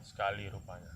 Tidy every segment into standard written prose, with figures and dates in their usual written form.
sekali rupanya.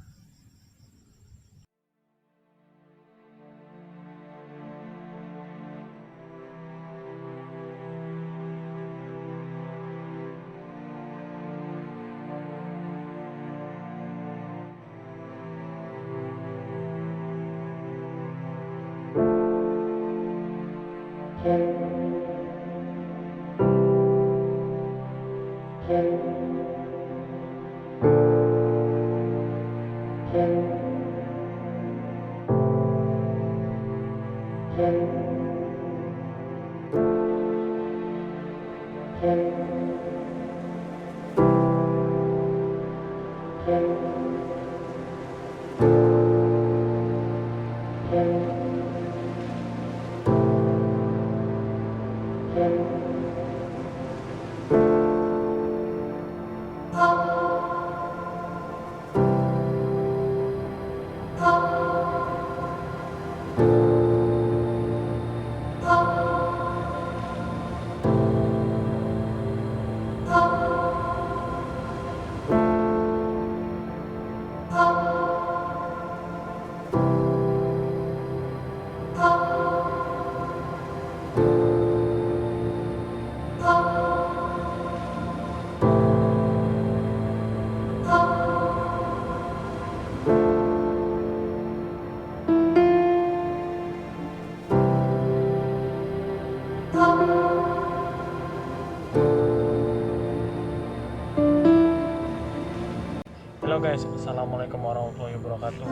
Halo guys, assalamualaikum warahmatullahi wabarakatuh.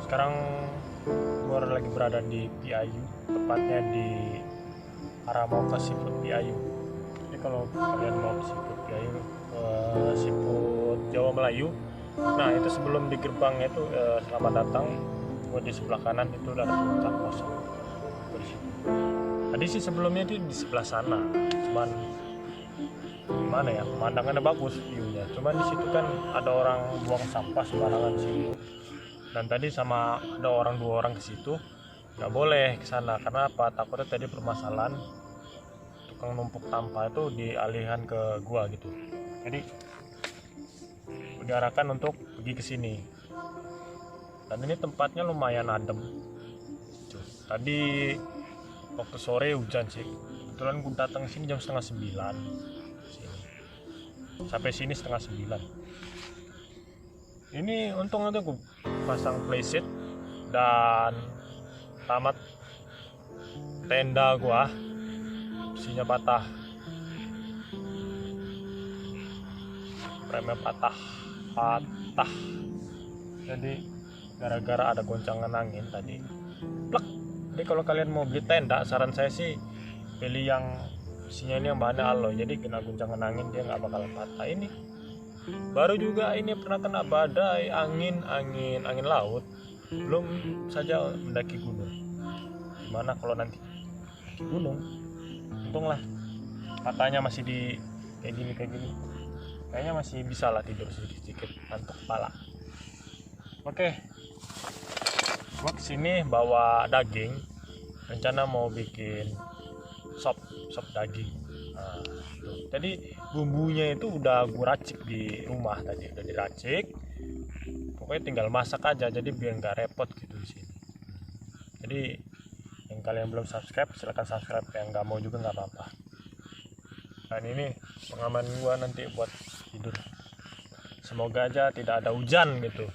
Sekarang gue lagi berada di Piayu, tepatnya di arah mau ke Siput Piayu. Jadi kalau kalian mau ke Siput Piayu, Siput Jawa Melayu, nah itu sebelum di gerbangnya itu selamat datang. Gue di sebelah kanan itu ada puncak kosong. Tadi sih sebelumnya itu di sebelah sana, cuman gimana ya, pemandangannya bagus view-nya, cuman di situ kan ada orang buang sampah sembarangan sih, dan tadi sama ada dua orang ke situ, nggak boleh ke sana. Karena apa? Takutnya tadi permasalahan tukang numpuk sampah itu dialihkan ke gua gitu. Jadi diarahkan untuk pergi ke sini, dan ini tempatnya lumayan adem. Tadi waktu sore hujan sih, kebetulan gue datang sini jam 8:30 sampai sini 8:30. Ini untung aja gue pasang playset dan tamat tenda gua besinya patah, remnya patah. Jadi gara-gara ada goncangan angin tadi plek. Jadi kalau kalian mau beli tenda, saran saya sih pilih yang besinya ini yang bahannya alloy, jadi kena guncangan angin dia nggak bakalan patah. Ini baru juga ini pernah kena badai angin laut, belum saja mendaki gunung. Gimana kalau nanti mendaki gunung? Untunglah katanya masih di kayak gini, kayaknya masih bisa lah tidur sedikit ngantuk kepala. Oke, gua kesini bawa daging, rencana mau bikin sop daging. Nah, jadi bumbunya itu udah gue racik di rumah tadi, udah diracik. Pokoknya tinggal masak aja, jadi biar nggak repot gitu di sini. Jadi yang kalian belum subscribe silahkan subscribe, yang nggak mau juga nggak apa-apa. Dan ini pengaman gue nanti buat tidur. Semoga aja tidak ada hujan gitu.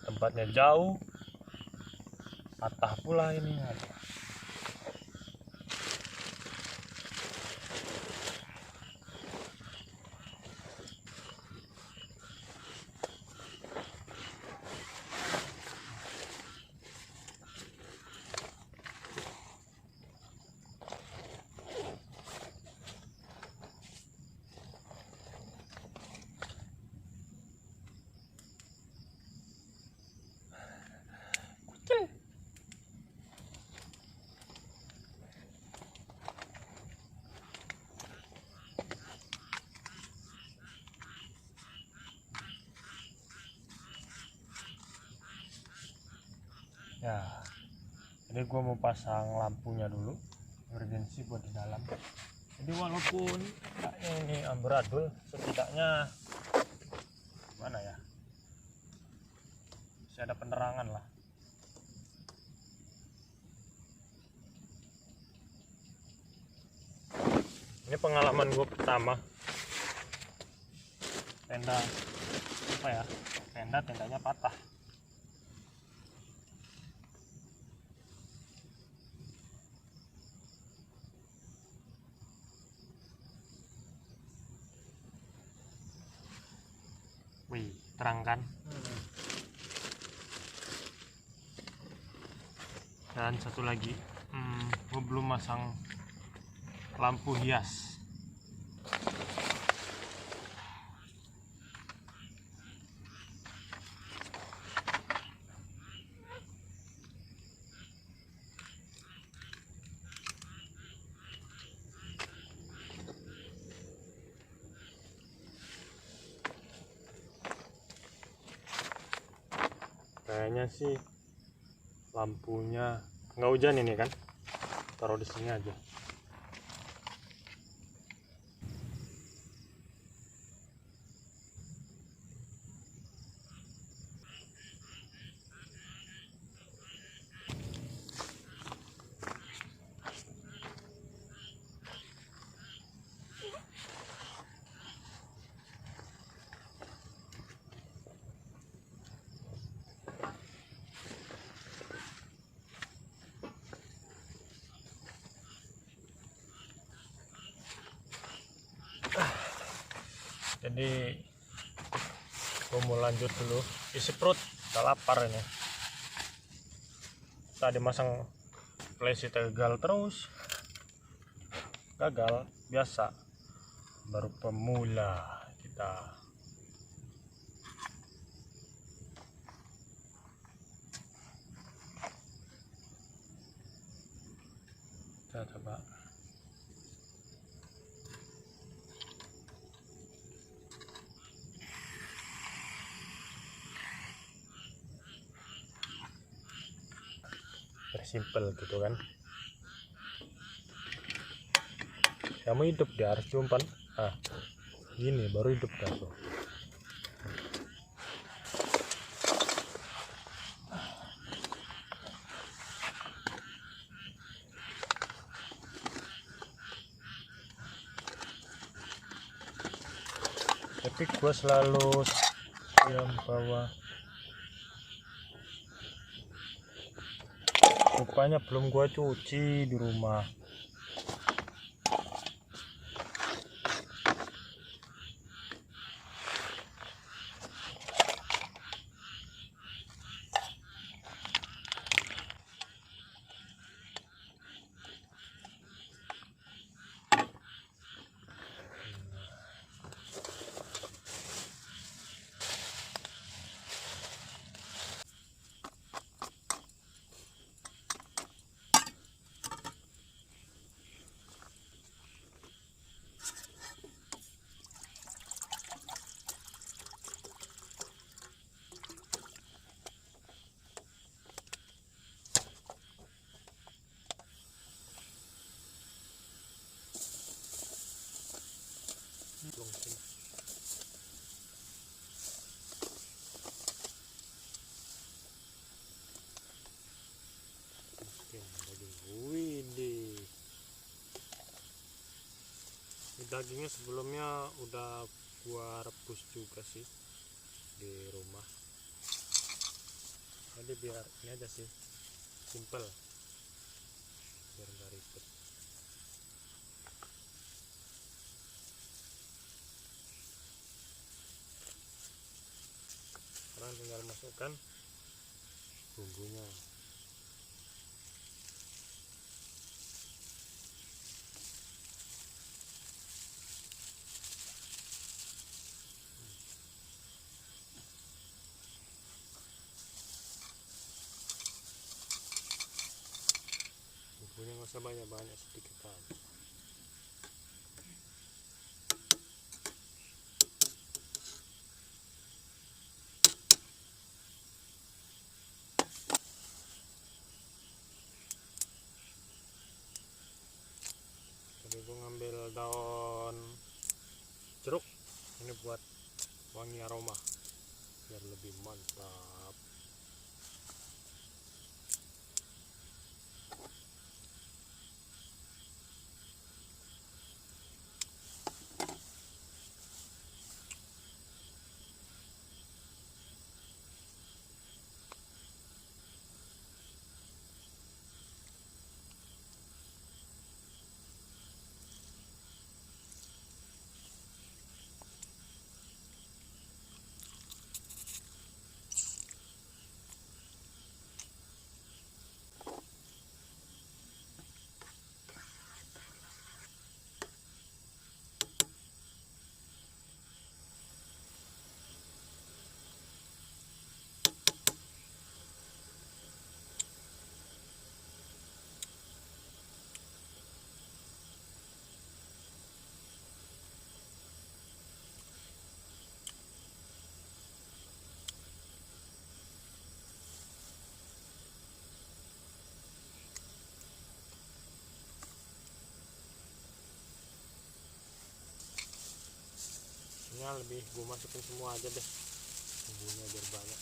Tempatnya jauh, patah pula ini. Ya, jadi gue mau pasang lampunya dulu, emergency buat di dalam. Jadi walaupun kayaknya ini amburadul, setidaknya mana ya, masih ada penerangan lah. Ini pengalaman gue pertama tenda apa ya, tendanya patah. Wih, terang kan? Dan satu lagi, gue belum masang lampu hias. Kayaknya sih lampunya nggak hujan ini kan, taruh di sini aja. Jadi gue mau lanjut dulu, isi perut, udah lapar ini. Tadi masang flashlight gagal terus, gagal biasa, baru pemula kita. Kita coba. Simple gitu kan, kamu hidup dia harus diumpan. Gini baru hidup dah tuh. Tapi gue selalu yang bawa, rupanya belum gua cuci di rumah. Dagingnya sebelumnya udah gua rebus juga sih di rumah. Jadi biar ini aja sih, simple, biar nggak ribet. Sekarang tinggal masukkan bumbunya. Bumbunya nggak usah banyak-banyak, sedikit aja. Tadi gue ngambil daun jeruk ini buat wangi aroma biar lebih mantap. Ini lebih gue masukin semua aja deh, bumbunya biar banyak.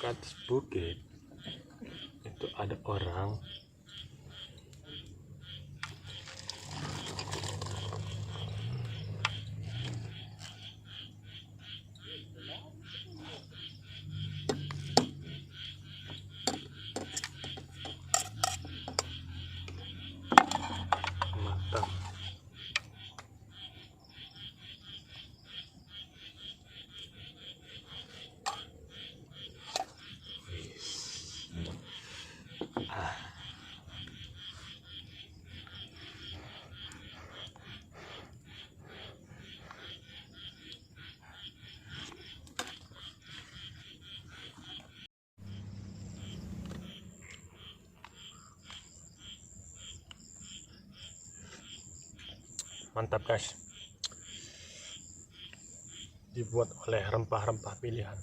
Di atas bukit itu ada orang mantap. Mantap guys, dibuat oleh rempah-rempah pilihan.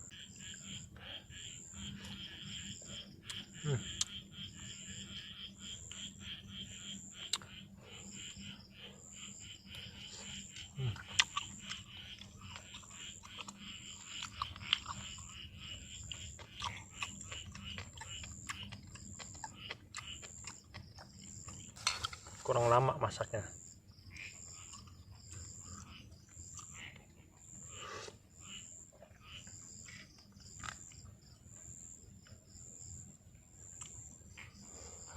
Kurang lama masaknya.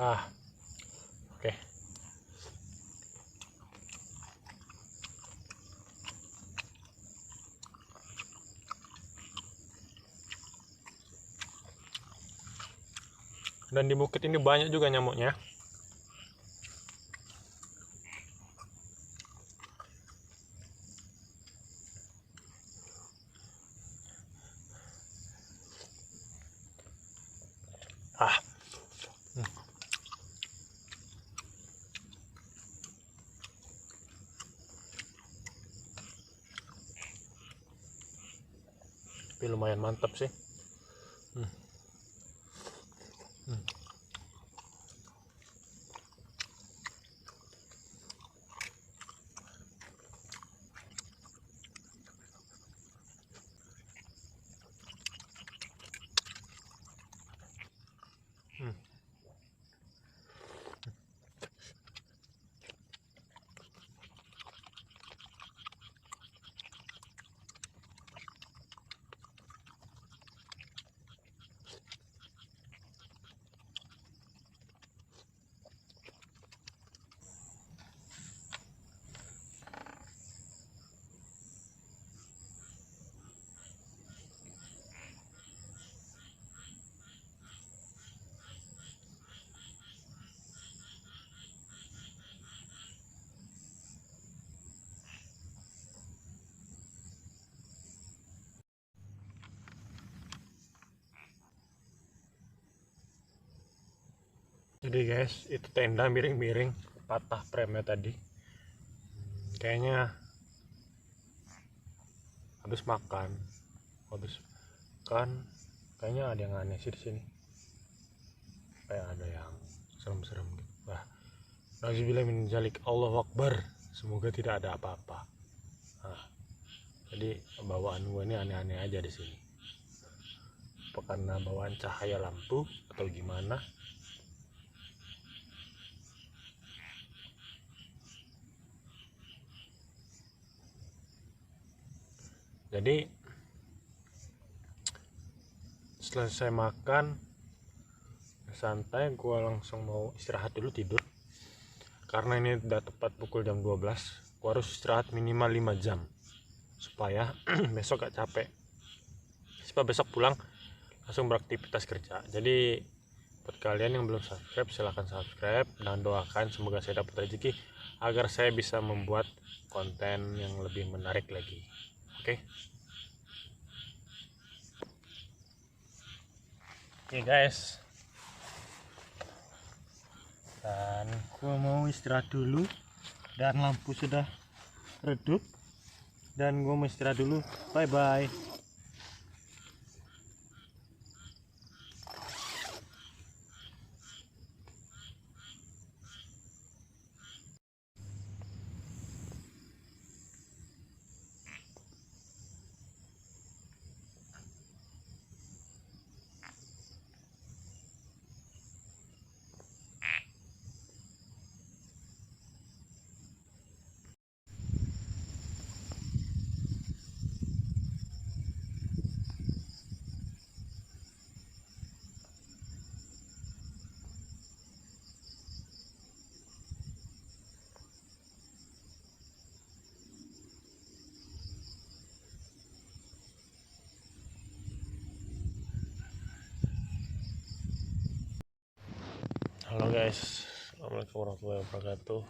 Oke. Dan di bukit ini banyak juga nyamuknya. Tapi lumayan mantap sih. Jadi guys, itu tenda miring-miring, patah premnya tadi. Kayaknya habis makan, kayaknya ada yang aneh sih di sini. Kayak ada yang serem-serem gitu. Wah, nauzubillah min dzalik, Allahu Akbar. Semoga tidak ada apa-apa. Nah, jadi bawaan gue ini aneh-aneh aja di sini. Apa karena bawaan cahaya lampu atau gimana? Jadi setelah saya makan santai, gue langsung mau istirahat dulu, tidur. Karena ini udah tepat pukul jam 12, gue harus istirahat minimal 5 jam supaya besok gak capek, supaya besok pulang langsung beraktivitas kerja. Jadi buat kalian yang belum subscribe, silahkan subscribe dan doakan semoga saya dapat rezeki agar saya bisa membuat konten yang lebih menarik lagi. Oke. Oke guys, dan gua mau istirahat dulu dan lampu sudah redup dan gua mau istirahat dulu. Bye bye. Halo guys, assalamualaikum warahmatullahi wabarakatuh.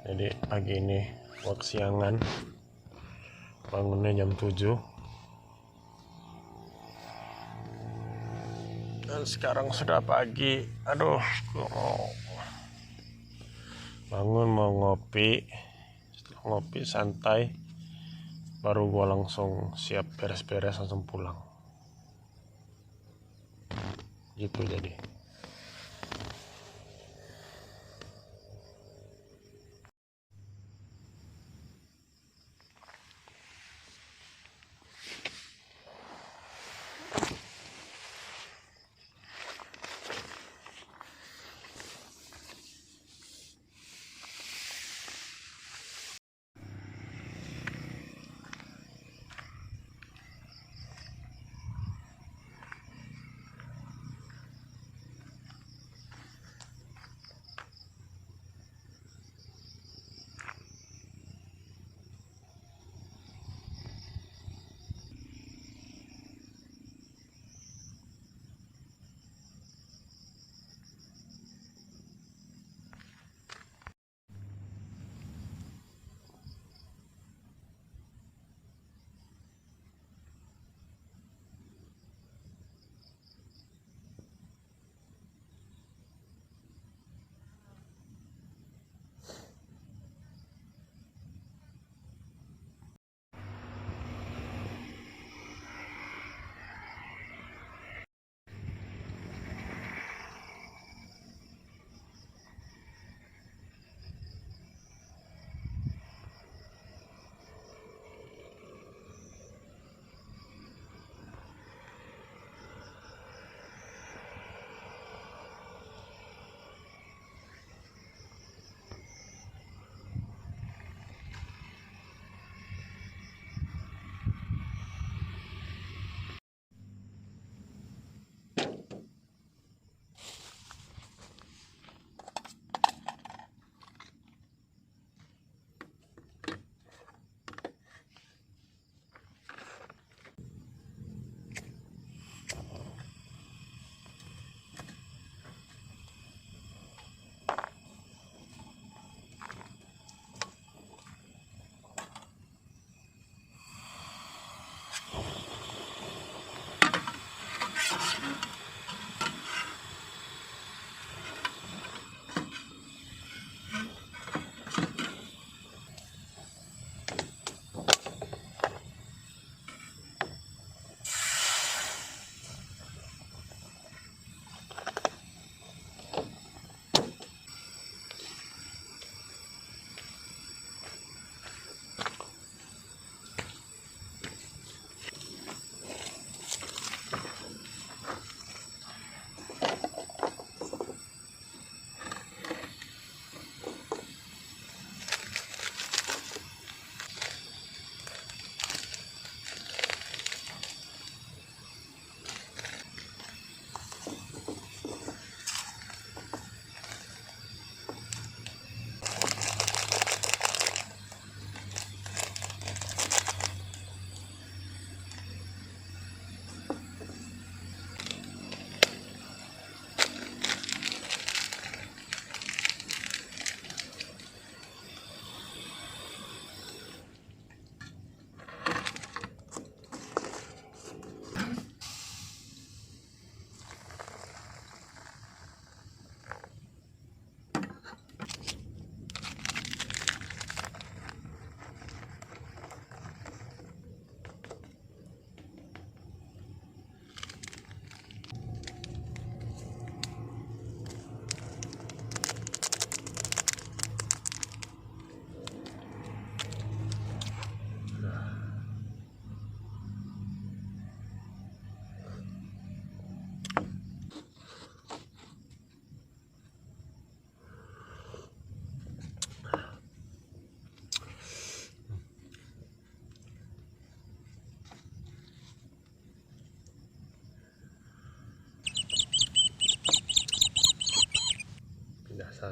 Jadi pagi ini waktu siangan, bangunnya jam 7 dan sekarang sudah pagi. Aduh, gua mau bangun mau ngopi. Setelah ngopi santai, baru gua langsung siap beres-beres langsung pulang gitu. Jadi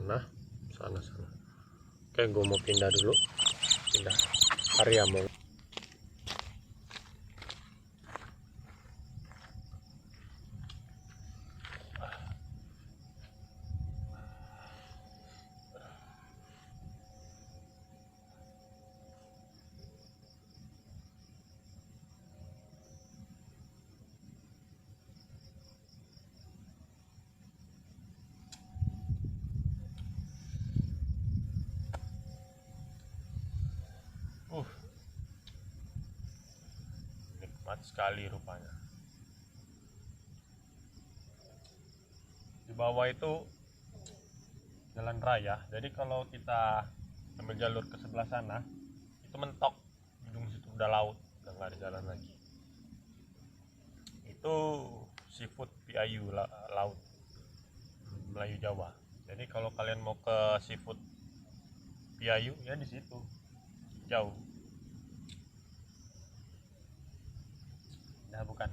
sana. Oke, gue mau pindah dulu, pindah area mau. Nikmat sekali rupanya. Di bawah itu jalan raya, jadi kalau kita ambil jalur ke sebelah sana itu mentok, ujung situ udah laut, udah nggak ada jalan lagi. Itu seafood PIU laut Melayu Jawa. Jadi kalau kalian mau ke seafood PIU ya di situ jauh. Nah, bukan.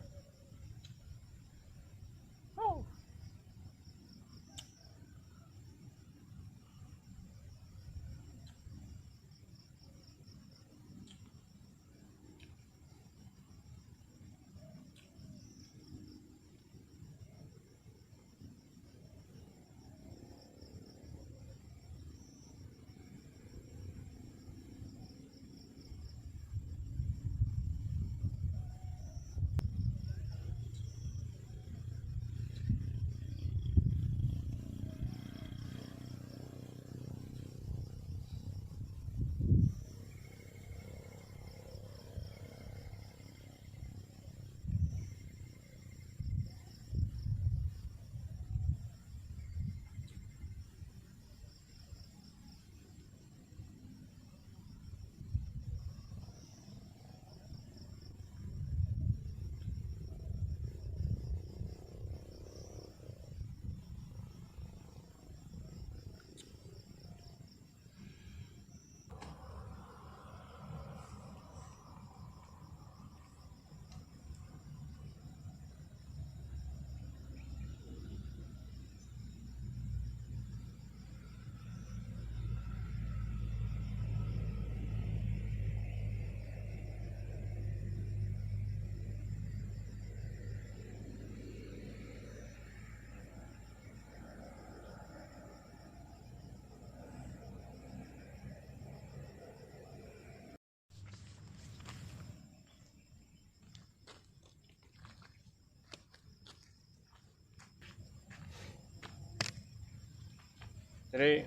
Jadi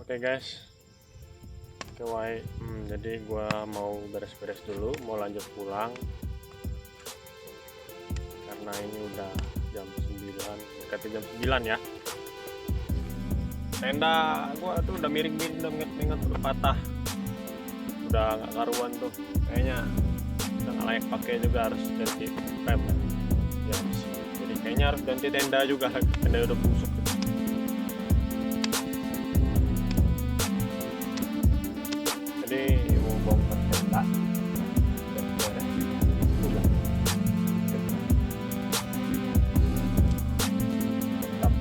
oke guys, jadi gua mau beres-beres dulu, mau lanjut pulang karena ini udah jam 9, dekati jam 9 ya. Tenda gua tuh udah miring-miring, udah menget-menget, udah patah, udah nggak karuan tuh, kayaknya udah nggak layak pakai juga, harus ganti rem ya. Jadi kayaknya harus ganti tenda juga, tenda udah busuk. Jadi mau bongkar tenda dan beres pulang. Mantap.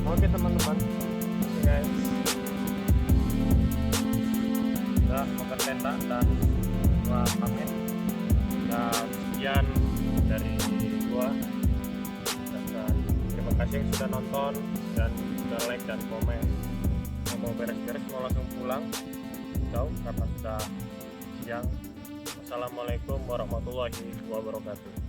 Oke teman-teman, guys, udah makan tenda dan gua pamit, dan sekian dari gua, dan terima kasih yang sudah nonton dan sudah like dan komen. Mau beres-beres, mau langsung pulang jauh karena sudah siang. Wassalamualaikum warahmatullahi wabarakatuh.